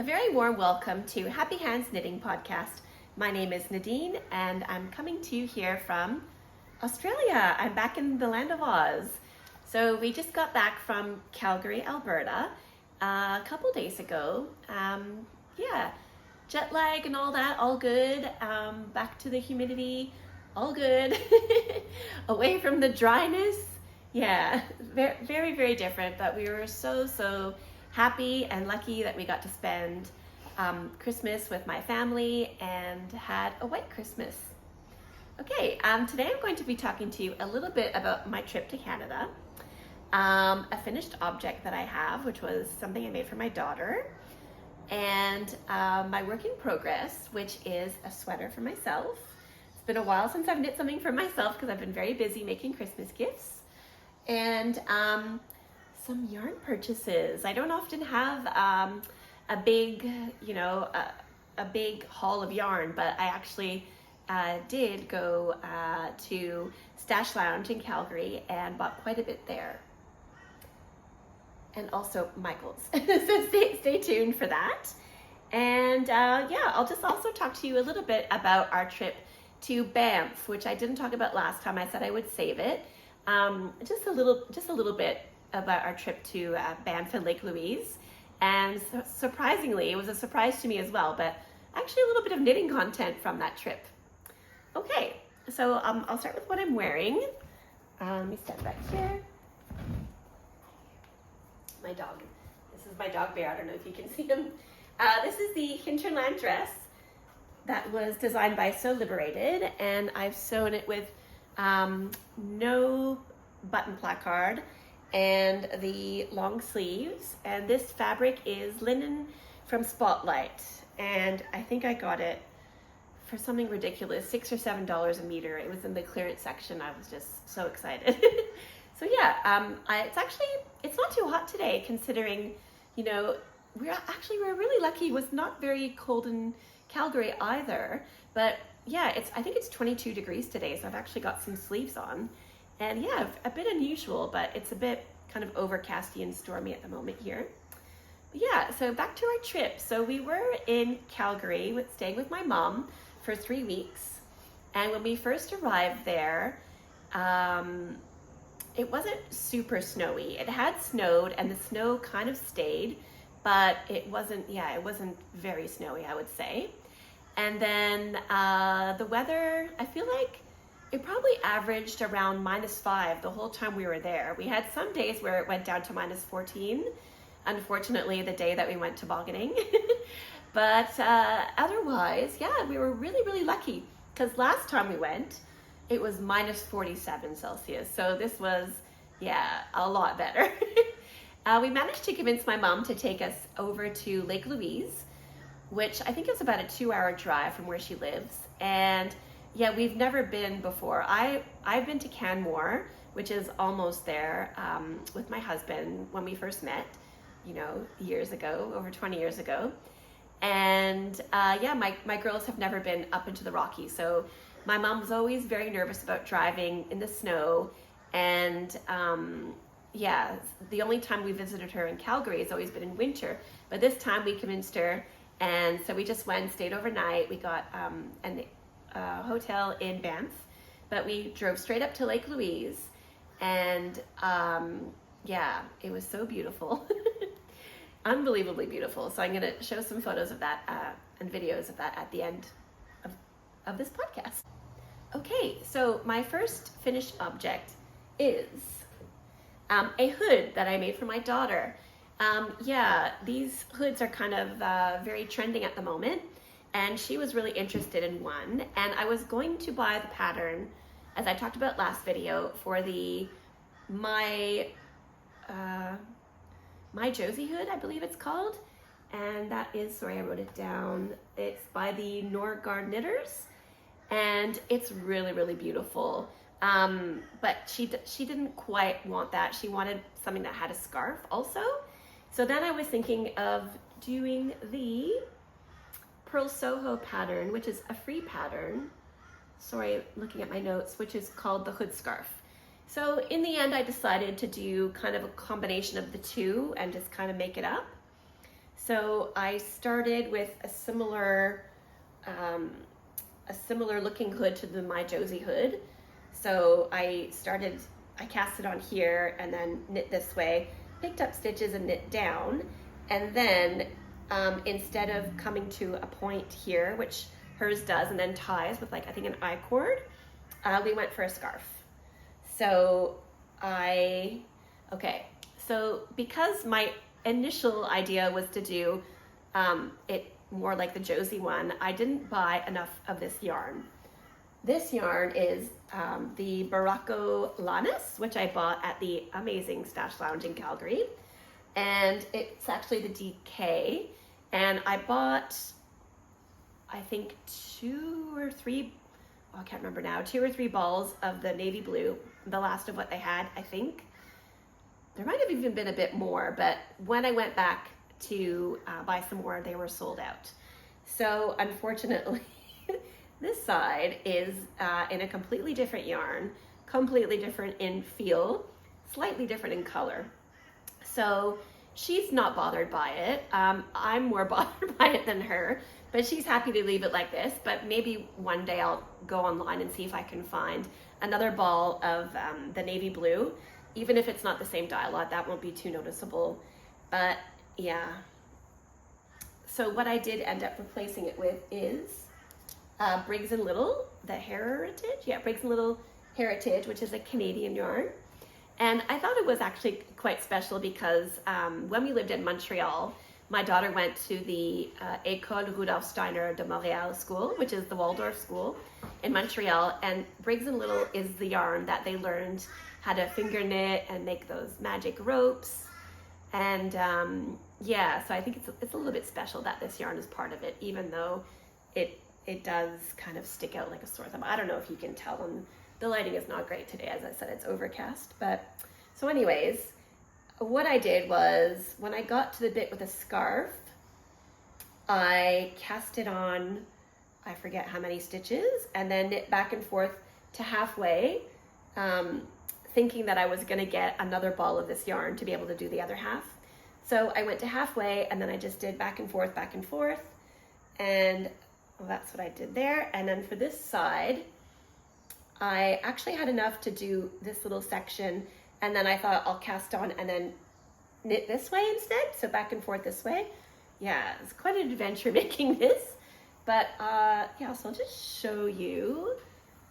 A very warm welcome to Happy Hands Knitting Podcast. My name is Nadine and I'm coming to you here from Australia. I'm back in the land of Oz. So we just got back from Calgary, Alberta a couple days ago. Jet lag and all that, all good. Back to the humidity, all good. Away from the dryness. Yeah, very, very, very different, but we were so happy and lucky that we got to spend Christmas with my family and had a white Christmas. Okay, today I'm going to be talking to you a little bit about my trip to Canada, a finished object that I have, which was something I made for my daughter, and my work in progress, which is a sweater for myself. It's been a while since I've knit something for myself because I've been very busy making Christmas gifts, and some yarn purchases. I don't often have a big, a big haul of yarn, but I actually did go to Stash Lounge in Calgary and bought quite a bit there. And also Michael's. So stay tuned for that. And I'll just also talk to you a little bit about our trip to Banff, which I didn't talk about last time. I said I would save it. Just a little bit about our trip to Banff and Lake Louise. And surprisingly, it was a surprise to me as well, but actually a little bit of knitting content from that trip. Okay, so I'll start with what I'm wearing. Let me stand back here. My dog. This is my dog Bear. I don't know if you can see him. This is the hinterland dress that was designed by Sew Liberated, and I've sewn it with no button placard and the long sleeves, and this fabric is linen from Spotlight, and I think I got it for something ridiculous, $6 or $7 a meter. It was in the clearance section. I was just so excited. So yeah, it's not too hot today, considering, we're really lucky. It was not very cold in Calgary either, but yeah, I think it's 22 degrees today, so I've actually got some sleeves on. And yeah, a bit unusual, but it's a bit kind of overcasty and stormy at the moment here. But yeah, so back to our trip. So we were in Calgary, staying with my mom for 3 weeks. And when we first arrived there, it wasn't super snowy. It had snowed and the snow kind of stayed, but it wasn't very snowy, I would say. And then the weather, I feel like it probably averaged around -5 the whole time we were there. We had some days where it went down to -14, unfortunately the day that we went tobogganing. But otherwise, yeah, we were really lucky, because last time we went, it was -47 Celsius. So this was, a lot better. We managed to convince my mom to take us over to Lake Louise, which I think is about a 2-hour drive from where she lives. And yeah, we've never been before. I've been to Canmore, which is almost there, with my husband when we first met, years ago, over 20 years ago. And my girls have never been up into the Rockies. So my mom was always very nervous about driving in the snow. And the only time we visited her in Calgary has always been in winter. But this time we convinced her. And so we just went and stayed overnight. We got a hotel in Banff, but we drove straight up to Lake Louise, and it was so beautiful. Unbelievably beautiful. So I'm going to show some photos of that and videos of that at the end of this podcast. Okay, so my first finished object is a hood that I made for my daughter. These hoods are kind of very trending at the moment, and she was really interested in one, and I was going to buy the pattern, as I talked about last video, for my Josie hood, I believe it's called, and that is, sorry, I wrote it down, it's by the Norgard Knitters, and it's really beautiful. But she didn't quite want that. She wanted something that had a scarf also. So then I was thinking of doing the Pearl Soho pattern, which is a free pattern. Sorry, looking at my notes, which is called the Hood Scarf. So in the end, I decided to do kind of a combination of the two and just kind of make it up. So I started with a similar looking hood to the My Josie hood. So I cast it on here and then knit this way, picked up stitches and knit down. And then instead of coming to a point here, which hers does, and then ties with like, I think an I-cord, we went for a scarf. So so because my initial idea was to do it more like the Josie one, I didn't buy enough of this yarn. This yarn is the Barocco Lannis, which I bought at the amazing Stash Lounge in Calgary. And it's actually the DK. And I bought, I think two or three balls of the navy blue, the last of what they had, I think. There might have even been a bit more, but when I went back to buy some more, they were sold out. So unfortunately, this side is in a completely different yarn, completely different in feel, slightly different in color. So she's not bothered by it. I'm more bothered by it than her, but she's happy to leave it like this. But maybe one day I'll go online and see if I can find another ball of the navy blue. Even if it's not the same dye lot, that won't be too noticeable. But yeah. So what I did end up replacing it with is Briggs & Little, the Heritage. Yeah, Briggs & Little Heritage, which is a Canadian yarn. And I thought it was actually quite special because when we lived in Montreal, my daughter went to the École Rudolf Steiner de Montréal school, which is the Waldorf school in Montreal. And Briggs & Little is the yarn that they learned how to finger knit and make those magic ropes. And yeah, so I think it's a little bit special that this yarn is part of it, even though it does kind of stick out like a sore thumb. I don't know if you can tell, and the lighting is not great today. As I said, it's overcast. But so anyways, what I did was when I got to the bit with a scarf, I cast it on, I forget how many stitches, and then knit back and forth to halfway, thinking that I was going to get another ball of this yarn to be able to do the other half. So I went to halfway and then I just did back and forth, and well, that's what I did there. And then for this side, I actually had enough to do this little section, and then I thought I'll cast on and then knit this way instead, so back and forth this way. Yeah, it's quite an adventure making this, but yeah, so I'll just show you.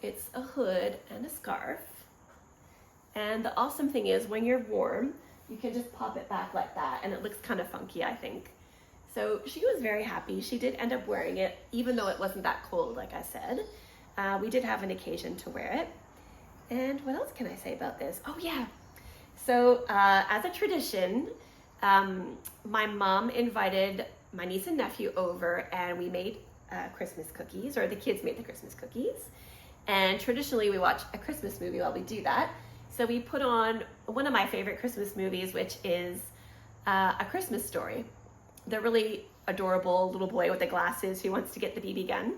It's a hood and a scarf. And the awesome thing is when you're warm, you can just pop it back like that, and it looks kind of funky, I think. So she was very happy. She did end up wearing it, even though it wasn't that cold, like I said. We did have an occasion to wear it. And what else can I say about this? Oh yeah. So as a tradition, my mom invited my niece and nephew over, and we made Christmas cookies, or the kids made the Christmas cookies. And traditionally we watch a Christmas movie while we do that. So we put on one of my favorite Christmas movies, which is A Christmas Story. The really adorable little boy with the glasses who wants to get the BB gun.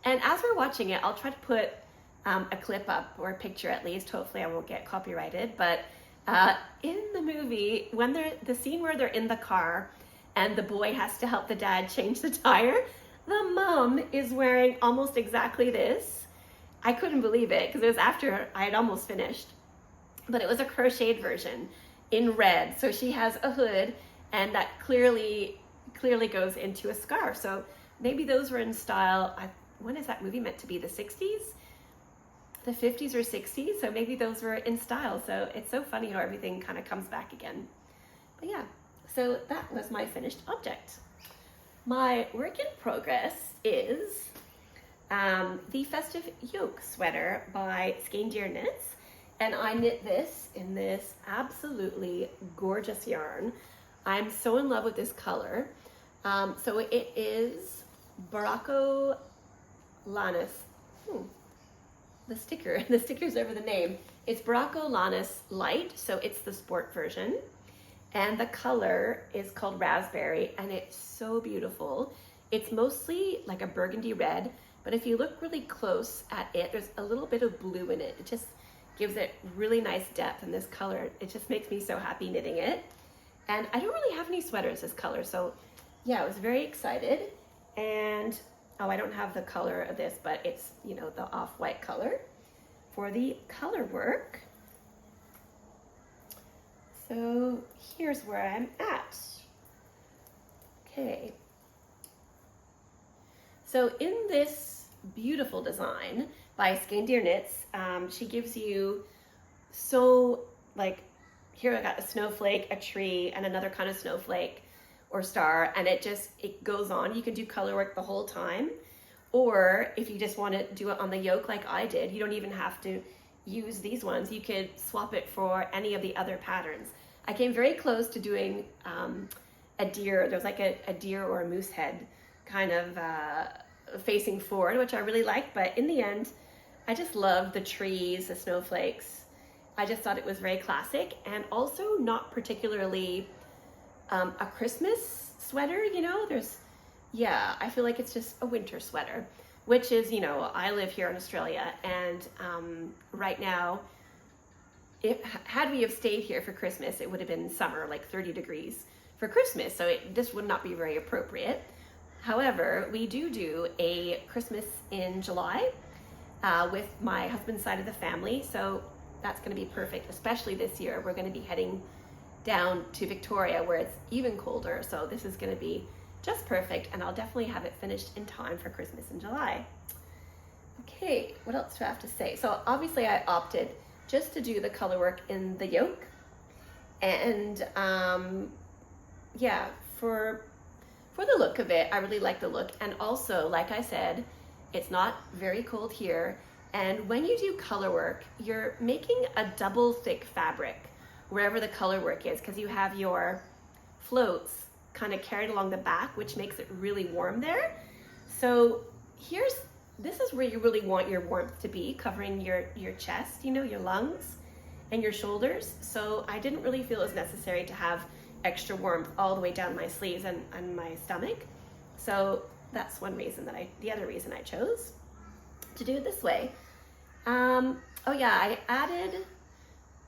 And as we're watching it, I'll try to put a clip up, or a picture at least. Hopefully I won't get copyrighted. But in the movie, when the scene where they're in the car and the boy has to help the dad change the tire, the mom is wearing almost exactly this. I couldn't believe it because it was after I had almost finished. But it was a crocheted version in red. So she has a hood, and that clearly goes into a scarf. So maybe those were in style. When is that movie meant to be? The 60s? The 50s or 60s? So maybe those were in style. So it's so funny how everything kind of comes back again. But yeah, so that was my finished object. My work in progress is the Festive Yoke sweater by Skein Deer Knits. And I knit this in this absolutely gorgeous yarn. I'm so in love with this color. So it is Barocco Lannis. The sticker's over the name. It's Barocco Lannis Light, so it's the sport version. And the color is called Raspberry, and it's so beautiful. It's mostly like a burgundy red, but if you look really close at it, there's a little bit of blue in it. It just gives it really nice depth, and this color, it just makes me so happy knitting it. And I don't really have any sweaters this color, so yeah, I was very excited. And oh, I don't have the color of this, but it's, you know, the off-white color for the color work. So here's where I'm at. Okay. So in this beautiful design by Skein Deer Knits, she gives you, so like, here I got a snowflake, a tree, and another kind of snowflake or star, and it goes on. You can do color work the whole time, or if you just want to do it on the yoke like I did, you don't even have to use these ones. You could swap it for any of the other patterns. I came very close to doing a deer. There's like a deer or a moose head kind of facing forward, which I really liked, but in the end, I just loved the trees, the snowflakes. I just thought it was very classic and also not particularly a Christmas sweater, you know. I feel like it's just a winter sweater, which is, you know, I live here in Australia, and right now, had we have stayed here for Christmas, it would have been summer, like 30 degrees for Christmas, so this would not be very appropriate. However, we do a Christmas in July with my husband's side of the family, so that's going to be perfect, especially this year. We're going to be heading down to Victoria where it's even colder, so this is going to be just perfect, and I'll definitely have it finished in time for Christmas in July. Okay, what else do I have to say? So obviously I opted just to do the color work in the yoke, and yeah, for the look of it, I really like the look, and also, like I said, it's not very cold here. And when you do color work, you're making a double thick fabric wherever the color work is, because you have your floats kind of carried along the back, which makes it really warm there. So this is where you really want your warmth to be, covering your chest, you know, your lungs and your shoulders. So I didn't really feel it was necessary to have extra warmth all the way down my sleeves and my stomach. So that's one reason the other reason I chose to do it this way. Oh yeah, I added,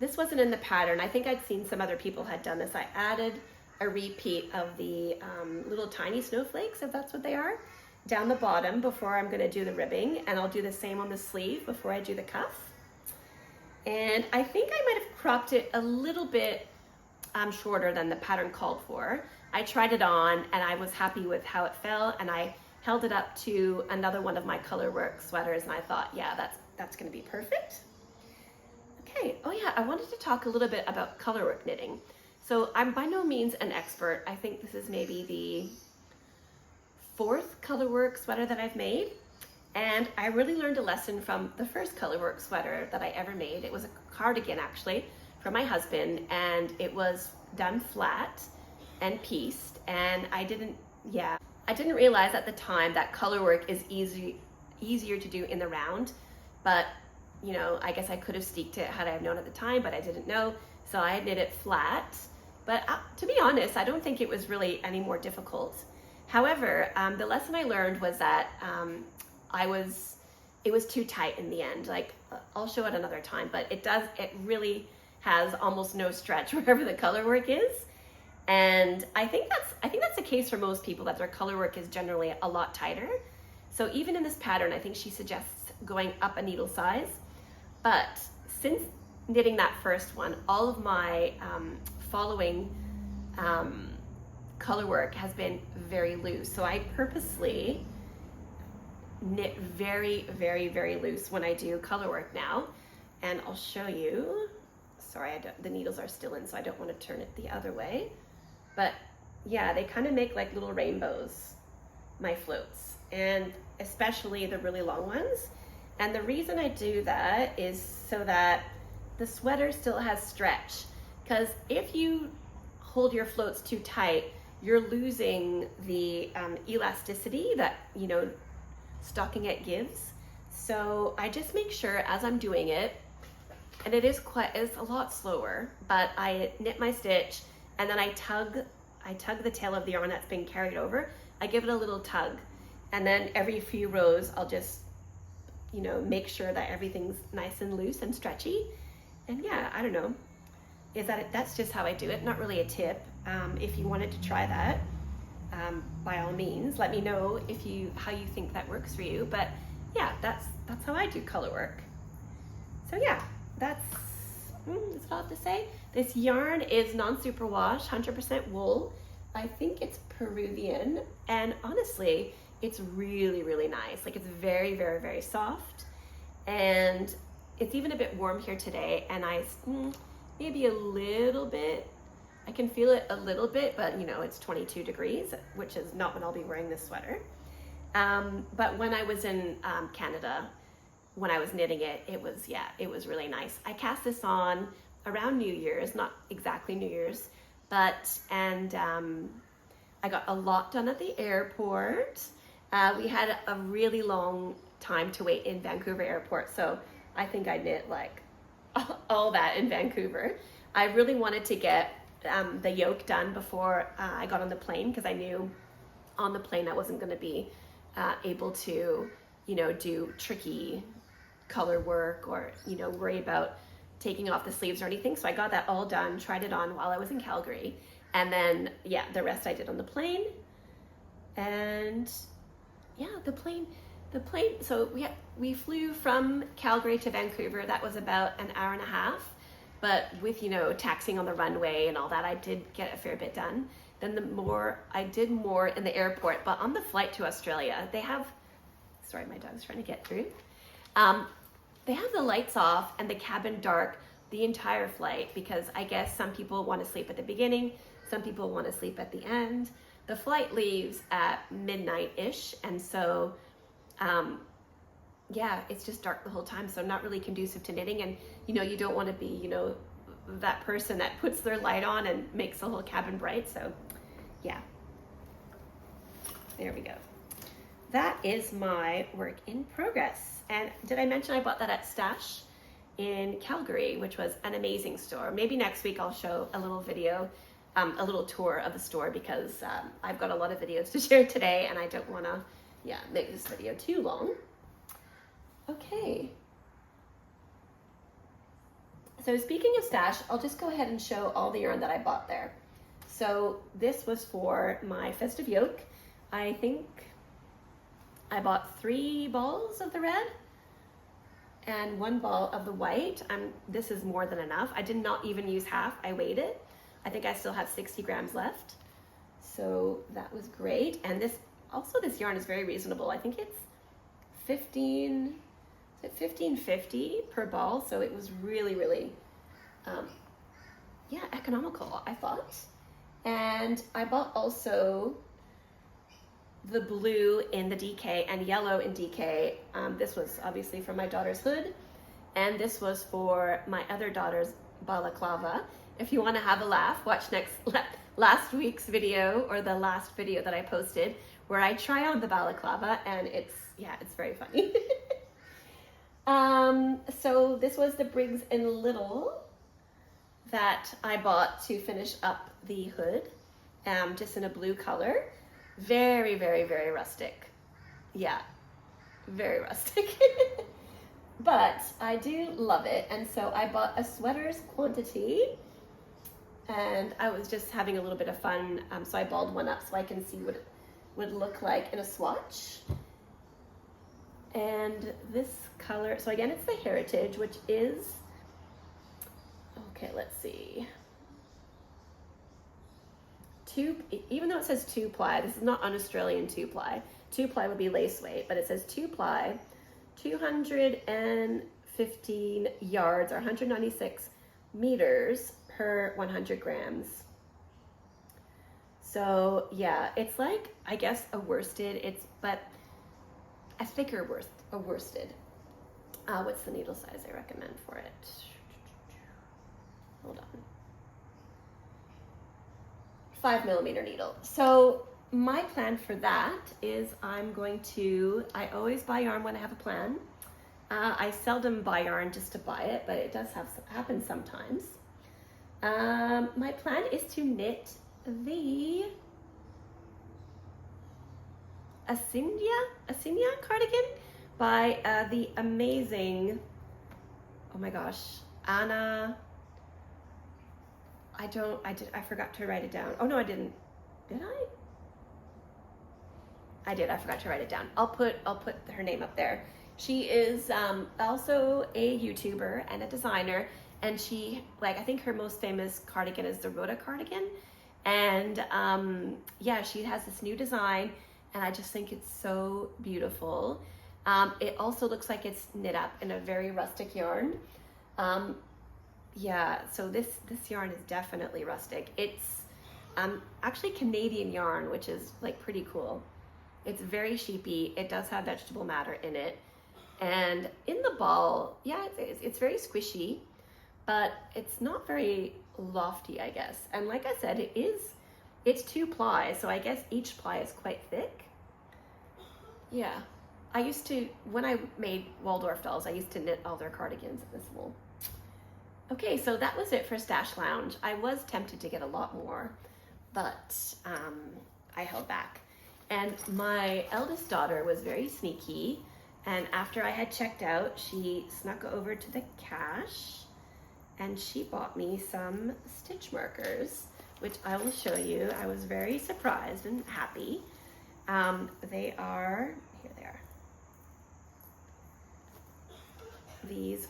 this wasn't in the pattern. I think I'd seen some other people had done this. I added a repeat of the little tiny snowflakes, if that's what they are, down the bottom before I'm gonna do the ribbing, and I'll do the same on the sleeve before I do the cuff. And I think I might have cropped it a little bit shorter than the pattern called for. I tried it on and I was happy with how it felt, and I held it up to another one of my color work sweaters, and I thought, yeah, that's gonna be perfect. Okay, oh yeah, I wanted to talk a little bit about color work knitting. So I'm by no means an expert. I think this is maybe the 4th color work sweater that I've made, and I really learned a lesson from the first color work sweater that I ever made. It was a cardigan actually for my husband, and it was done flat and pieced, and I didn't realize at the time that color work is easier to do in the round, but you know, I guess I could have steeked it had I have known at the time, but I didn't know, so I knit it flat. But to be honest, I don't think it was really any more difficult. However, the lesson I learned was that it was too tight in the end. Like, I'll show it another time, but it really has almost no stretch wherever the color work is. And I think that's the case for most people, that their color work is generally a lot tighter. So even in this pattern, I think she suggests going up a needle size. But since knitting that first one, all of my following color work has been very loose. So I purposely knit very, very, very loose when I do color work now. And I'll show you. Sorry, the needles are still in, so I don't want to turn it the other way. But yeah, they kind of make like little rainbows, my floats, and especially the really long ones. And the reason I do that is so that the sweater still has stretch, because if you hold your floats too tight, you're losing the elasticity that, you know, stocking it gives. So I just make sure as I'm doing it, and it's a lot slower, but I knit my stitch and then I tug the tail of the yarn that's been carried over. I give it a little tug, and then every few rows I'll just, you know, make sure that everything's nice and loose and stretchy. And yeah, I don't know, that's just how I do it. Not really a tip. If you wanted to try that, by all means, let me know how you think that works for you. But yeah, that's how I do color work. So yeah, that's all I have to say. This yarn is non-superwash, 100% wool. I think it's Peruvian, and honestly, it's really, really nice. Like, it's very, very, very soft, and it's even a bit warm here today, and maybe a little bit, I can feel it a little bit, but you know, it's 22 degrees, which is not when I'll be wearing this sweater. But when I was in Canada, when I was knitting it, it was really nice. I cast this on around New Year's, not exactly New Year's, but, I got a lot done at the airport. We had a really long time to wait in Vancouver airport, so I think I knit like all that in Vancouver. I really wanted to get the yoke done before I got on the plane, because I knew on the plane I wasn't going to be able to, you know, do tricky color work or, you know, worry about taking off the sleeves or anything. So I got that all done, tried it on while I was in Calgary, and then yeah, the rest I did on the plane. And yeah, the plane, so we flew from Calgary to Vancouver. That was about an hour and a half, but with, you know, taxiing on the runway and all that, I did get a fair bit done. Then I did more in the airport, but on the flight to Australia, they have, sorry, my dog's trying to get through. They have the lights off and the cabin dark the entire flight, because I guess some people want to sleep at the beginning, some people want to sleep at the end. The flight leaves at midnight-ish, and so yeah, it's just dark the whole time, so not really conducive to knitting. And you know, you don't want to be, you know, that person that puts their light on and makes the whole cabin bright. So yeah, there we go. That is my work in progress. And did I mention I bought that at Stash in Calgary, which was an amazing store. Maybe next week I'll show a little video, a little tour of the store, because I've got a lot of videos to share today, and I don't want to, yeah, make this video too long. Okay. So speaking of Stash, I'll just go ahead and show all the yarn that I bought there. So this was for my festive yoke. I think I bought 3 balls of the red and 1 ball of the white. This is more than enough. I did not even use half. I weighed it. I think I still have 60 grams left. So that was great. And this yarn is very reasonable. I think it's $15.50 per ball. So it was really, really, yeah, economical, I thought. And I bought also the blue in the DK and yellow in DK. This was obviously for my daughter's hood, and this was for my other daughter's balaclava. If you want to have a laugh, watch last week's video, or the last video that I posted, where I try on the balaclava, and it's very funny. So this was the Briggs & Little that I bought to finish up the hood, just in a blue color. Very, very, very rustic. Yeah, very rustic. But I do love it. And so I bought a sweater's quantity, and I was just having a little bit of fun. So I balled one up so I can see what it would look like in a swatch. And this color, so again, it's the Heritage, which is, okay, let's see. Even though it says 2-ply, this is not an Australian 2-ply. 2-ply would be lace weight, but it says 2-ply, 215 yards, or 196 meters per 100 grams. So yeah, it's like, I guess, a worsted, but a thicker worsted. What's the needle size I recommend for it? Hold on. 5mm needle. So my plan for that is I always buy yarn when I have a plan. I seldom buy yarn just to buy it, but it does happen sometimes. My plan is to knit the Asinia cardigan by the amazing, oh my gosh, Anna. I forgot to write it down. Oh no, I didn't. Did I? I did, I forgot to write it down. I'll put her name up there. She is also a YouTuber and a designer, and she, like, I think her most famous cardigan is the Rhoda cardigan. And yeah, she has this new design, and I just think it's so beautiful. It also looks like it's knit up in a very rustic yarn. Yeah, so this yarn is definitely rustic. It's actually Canadian yarn, which is like pretty cool. It's very sheepy. It does have vegetable matter in it. And in the ball, yeah, it's very squishy, but it's not very lofty, I guess. And like I said, it's 2 ply, so I guess each ply is quite thick. Yeah, I used to, when I made Waldorf dolls, I used to knit all their cardigans in this wool. Okay, so that was it for Stash Lounge. I was tempted to get a lot more, but I held back. And my eldest daughter was very sneaky, and after I had checked out, she snuck over to the cash and she bought me some stitch markers, which I will show you. I was very surprised and happy. They are, here they are, these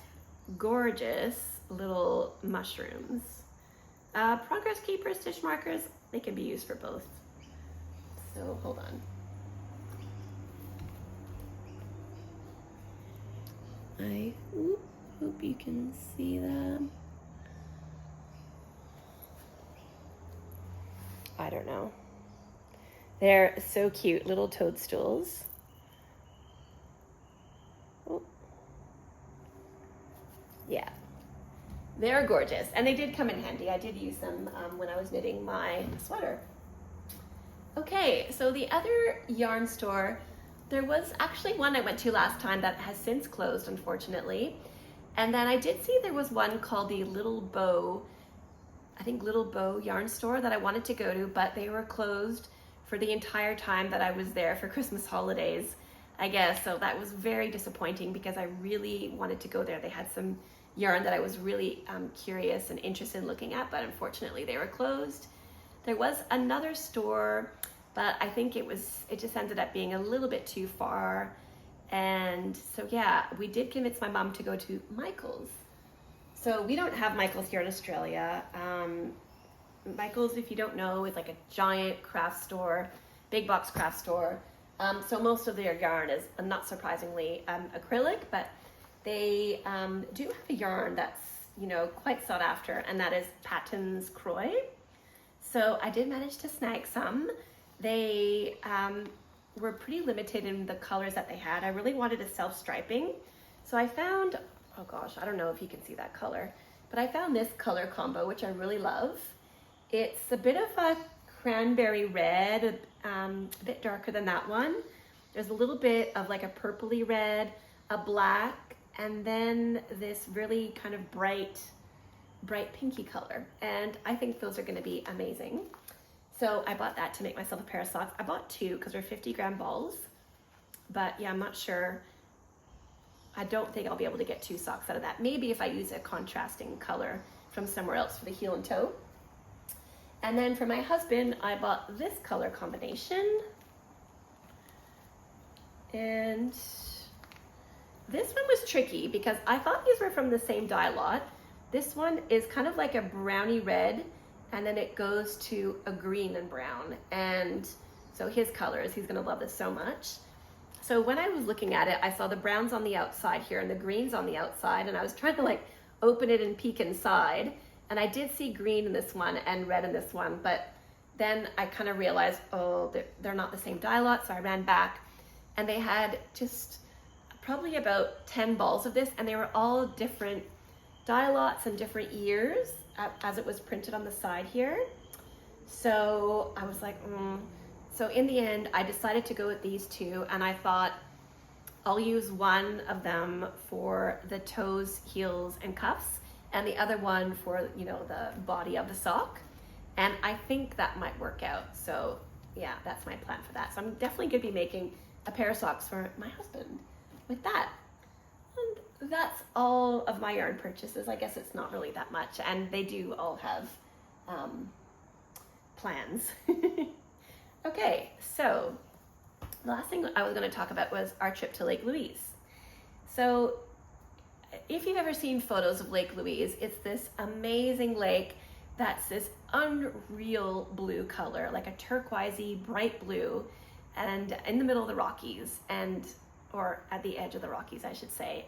gorgeous little mushrooms. Progress keeper stitch markers, they can be used for both. So hold on. I hope you can see them. I don't know. They're so cute, little toadstools. Oh. Yeah, they're gorgeous, and they did come in handy. I did use them when I was knitting my sweater. Okay, so the other yarn store, there was actually one I went to last time that has since closed, unfortunately. And then I did see there was one called the Little Bow, I think Little Bow yarn store, that I wanted to go to, but they were closed for the entire time that I was there for Christmas holidays, I guess. So that was very disappointing because I really wanted to go there. They had some yarn that I was really curious and interested in looking at, but unfortunately they were closed. There was another store, but I think it just ended up being a little bit too far. And so yeah, we did convince my mom to go to Michael's. So we don't have Michael's here in Australia. Michael's, if you don't know, is like a giant craft store, big box craft store. So most of their yarn is, not surprisingly, acrylic, but they do have a yarn that's, you know, quite sought after, and that is Patton's Croy. So I did manage to snag some. They were pretty limited in the colors that they had. I really wanted a self-striping. So I found, oh gosh, I don't know if you can see that color, but I found this color combo, which I really love. It's a bit of a cranberry red, a bit darker than that one. There's a little bit of like a purpley red, a black, and then this really kind of bright pinky color. And I think those are gonna be amazing. So I bought that to make myself a pair of socks. I bought 2 because they're 50-gram balls, but yeah, I'm not sure. I don't think I'll be able to get 2 socks out of that. Maybe if I use a contrasting color from somewhere else for the heel and toe. And then for my husband, I bought this color combination. And this one was tricky because I thought these were from the same dye lot. This one is kind of like a browny red, and then it goes to a green and brown. And so his colors, he's gonna love this so much. So when I was looking at it, I saw the browns on the outside here and the greens on the outside, and I was trying to like open it and peek inside. And I did see green in this one and red in this one, but then I kind of realized, oh, they're not the same dye lot, so I ran back, and they had just probably about 10 balls of this, and they were all different dye lots and different years as it was printed on the side here. So I was like, So in the end, I decided to go with these 2, and I thought I'll use one of them for the toes, heels, and cuffs, and the other one for, you know, the body of the sock. And I think that might work out. So yeah, that's my plan for that. So I'm definitely gonna be making a pair of socks for my husband with that. And that's all of my yarn purchases. I guess it's not really that much, and they do all have plans. Okay, so the last thing I was going to talk about was our trip to Lake Louise. So if you've ever seen photos of Lake Louise, it's this amazing lake that's this unreal blue color, like a turquoisey bright blue, and in the middle of the Rockies, or at the edge of the Rockies, I should say,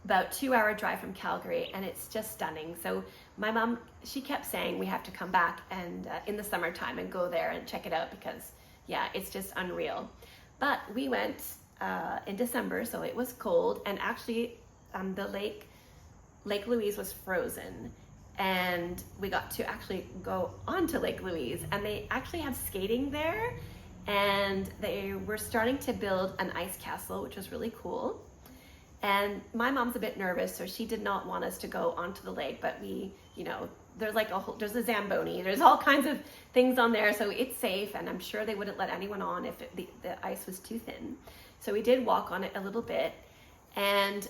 about 2-hour drive from Calgary, and it's just stunning. So my mom, she kept saying we have to come back and in the summertime and go there and check it out, because yeah, it's just unreal. But we went in December, so it was cold, and actually the Lake Louise was frozen, and we got to actually go onto Lake Louise, and they actually have skating there, and they were starting to build an ice castle, which was really cool. And my mom's a bit nervous, so she did not want us to go onto the lake, but we, you know, there's a Zamboni, there's all kinds of things on there, so it's safe, and I'm sure they wouldn't let anyone on if the ice was too thin. So we did walk on it a little bit, and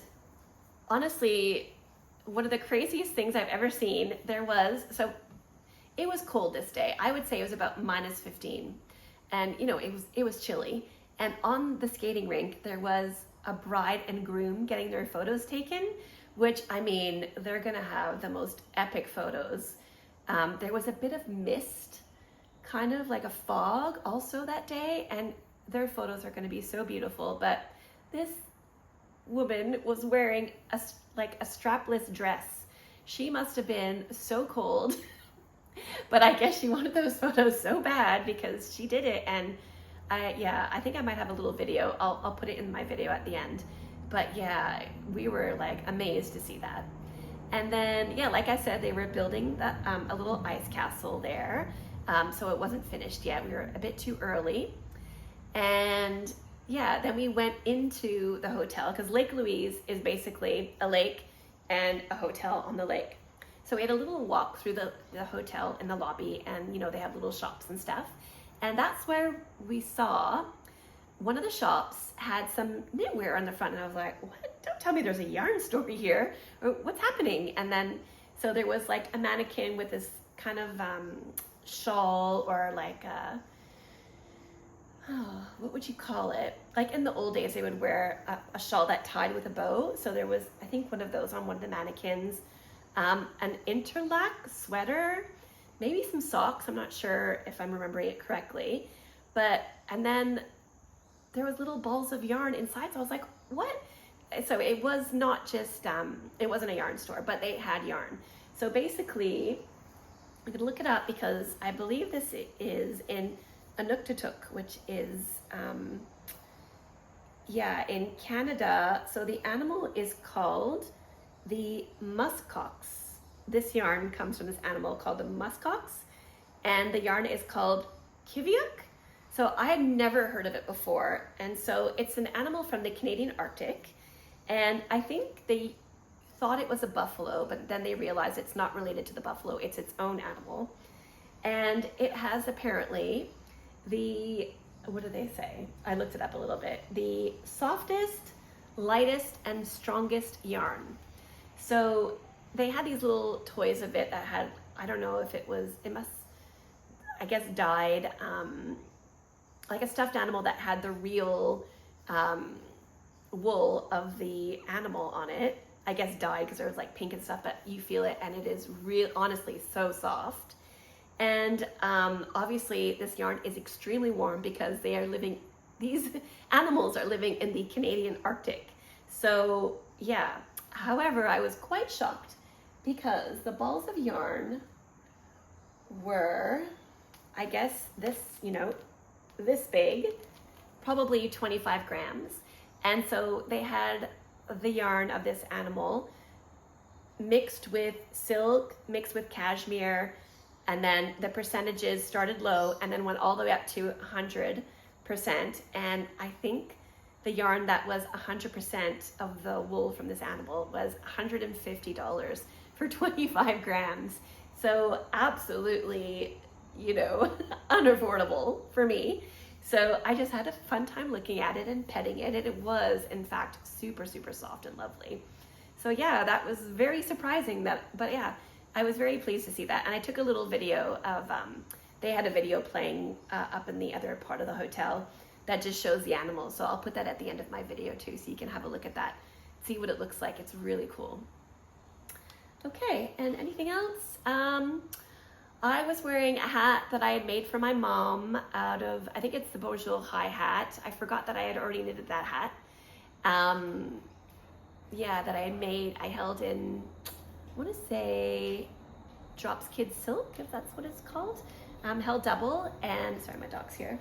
honestly, one of the craziest things I've ever seen, so it was cold this day. I would say it was about -15, and you know, it was chilly. And on the skating rink, there was a bride and groom getting their photos taken, which, I mean, they're gonna have the most epic photos. There was a bit of mist, kind of like a fog also that day, and their photos are gonna be so beautiful. But this woman was wearing a strapless dress. She must have been so cold, but I guess she wanted those photos so bad because she did it. And I think I might have a little video. I'll put it in my video at the end. But yeah, we were like amazed to see that. And then, yeah, like I said, they were building a little ice castle there. So it wasn't finished yet. We were a bit too early. And yeah, then we went into the hotel, because Lake Louise is basically a lake and a hotel on the lake. So we had a little walk through the hotel in the lobby, and you know, they have little shops and stuff. And that's where we saw one of the shops had some knitwear on the front, and I was like, what? Don't tell me there's a yarn store here, or what's happening? And then, so there was like a mannequin with this kind of shawl, or like what would you call it? Like in the old days, they would wear a shawl that tied with a bow. So there was, I think, one of those on one of the mannequins, an interlac sweater, maybe some socks. I'm not sure if I'm remembering it correctly, and then there was little balls of yarn inside. So I was like, what? So it was not just, it wasn't a yarn store, but they had yarn. So basically, I could look it up, because I believe this is in Inuktitut, which is, in Canada. So the animal is called the muskox. This yarn comes from this animal called the muskox, and the yarn is called kiviuk. So I had never heard of it before. And so it's an animal from the Canadian Arctic, and I think they thought it was a buffalo, but then they realized it's not related to the buffalo, it's its own animal. And it has apparently what do they say? I looked it up a little bit. The softest, lightest, and strongest yarn. So they had these little toys of it that had, I don't know if it must, I guess, dyed, like a stuffed animal that had the real wool of the animal on it. I guess dyed because there was like pink and stuff, but you feel it, and it is honestly so soft. And obviously this yarn is extremely warm, because these animals are living in the Canadian Arctic. So yeah, however, I was quite shocked, because the balls of yarn were, I guess, this big, probably 25 grams. And so they had the yarn of this animal mixed with silk, mixed with cashmere, and then the percentages started low and then went all the way up to 100%. And I think the yarn that was 100% of the wool from this animal was $150 for 25 grams. So absolutely, unaffordable for me. So I just had a fun time looking at it and petting it, and it was, in fact, super, super soft and lovely. So yeah, that was very surprising, but yeah, I was very pleased to see that. And I took a little video of, they had a video playing up in the other part of the hotel. that just shows the animals. So I'll put that at the end of my video too, so you can have a look at that, see what it looks like. It's really cool. Okay, and anything else? I was wearing a hat that I had made for my mom out of, I think it's the Bonjour High hat. I forgot that I had already knitted that hat. Yeah, that I had made. I held in, I want to say Drops Kid Silk, if that's what it's called. Held double, and sorry, my dog's here.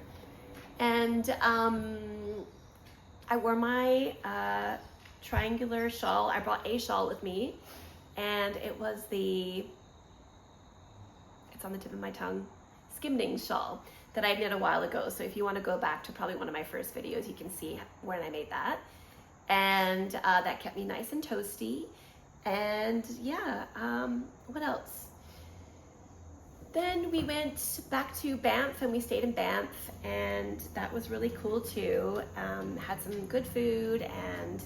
And I wore my triangular shawl. I brought a shawl with me, and it was the, it's on the tip of my tongue, Skimning shawl that I knit a while ago. So if you want to go back to probably one of my first videos, you can see when I made that. And that kept me nice and toasty. And yeah, what else? Then we went back to Banff, and we stayed in Banff, and that was really cool too. Had some good food, and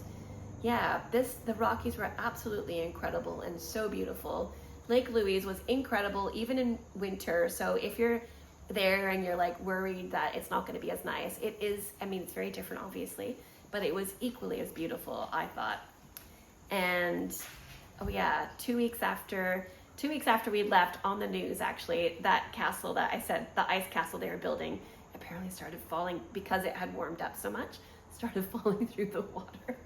yeah, the Rockies were absolutely incredible and so beautiful. Lake Louise was incredible even in winter. So if you're there and you're like worried that it's not going to be as nice, it is. I mean, it's very different obviously, but it was equally as beautiful, I thought. And oh yeah, 2 weeks after we left, on the news actually, that castle that I said, the ice castle they were building, apparently started falling because it had warmed up so much, started falling through the water.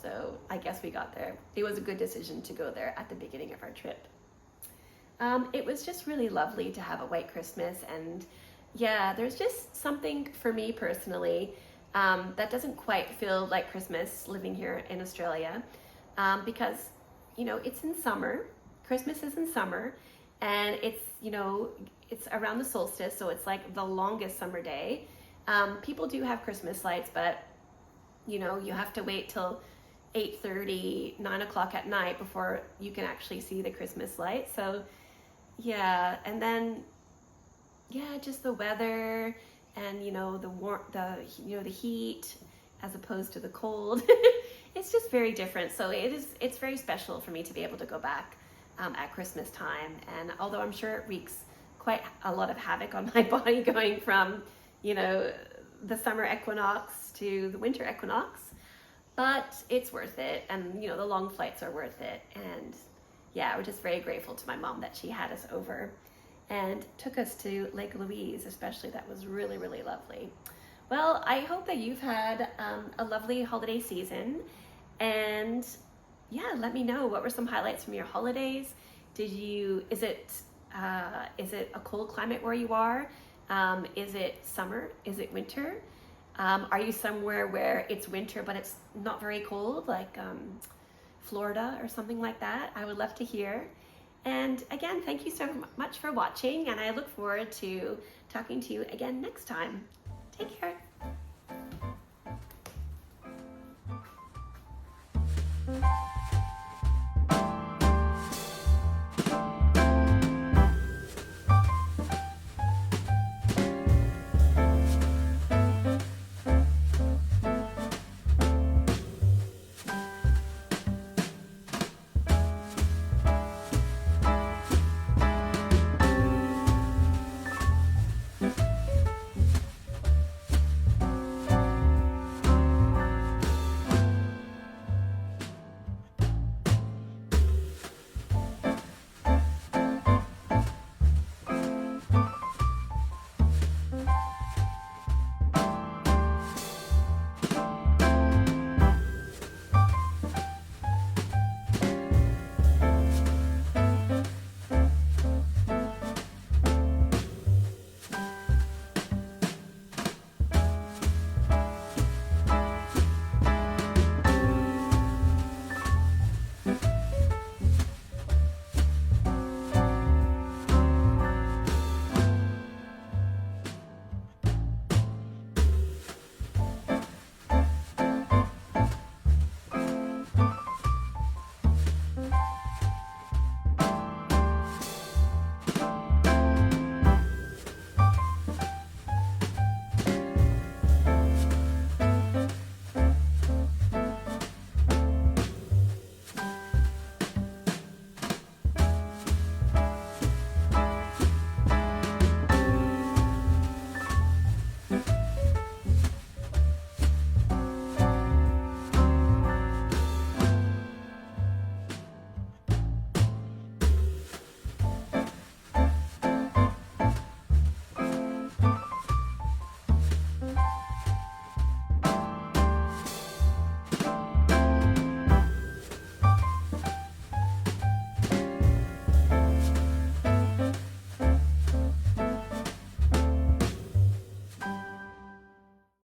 So I guess we got there. It was a good decision to go there at the beginning of our trip. It was just really lovely to have a white Christmas, and yeah, there's just something for me personally that doesn't quite feel like Christmas living here in Australia, because, you know, it's in summer. Christmas is in summer, and it's, you know, it's around the solstice, so it's like the longest summer day. People do have Christmas lights, but you know, you have to wait till 8:30, 9 o'clock at night before you can actually see the Christmas lights. So yeah, and then yeah, just the weather, and you know, the heat as opposed to the cold. It's just very different. So it's very special for me to be able to go back at Christmas time. And although I'm sure it wreaks quite a lot of havoc on my body going from, you know, the summer equinox to the winter equinox, but it's worth it. And you know, the long flights are worth it. And yeah, we're just very grateful to my mom that she had us over and took us to Lake Louise, especially. That was really, really lovely. Well, I hope that you've had a lovely holiday season, and yeah, let me know, what were some highlights from your holidays? Is it a cold climate where you are? Is it summer? Is it winter? Are you somewhere where it's winter but it's not very cold, like Florida or something like that? I would love to hear. And again, thank you so much for watching, and I look forward to talking to you again next time. Take care.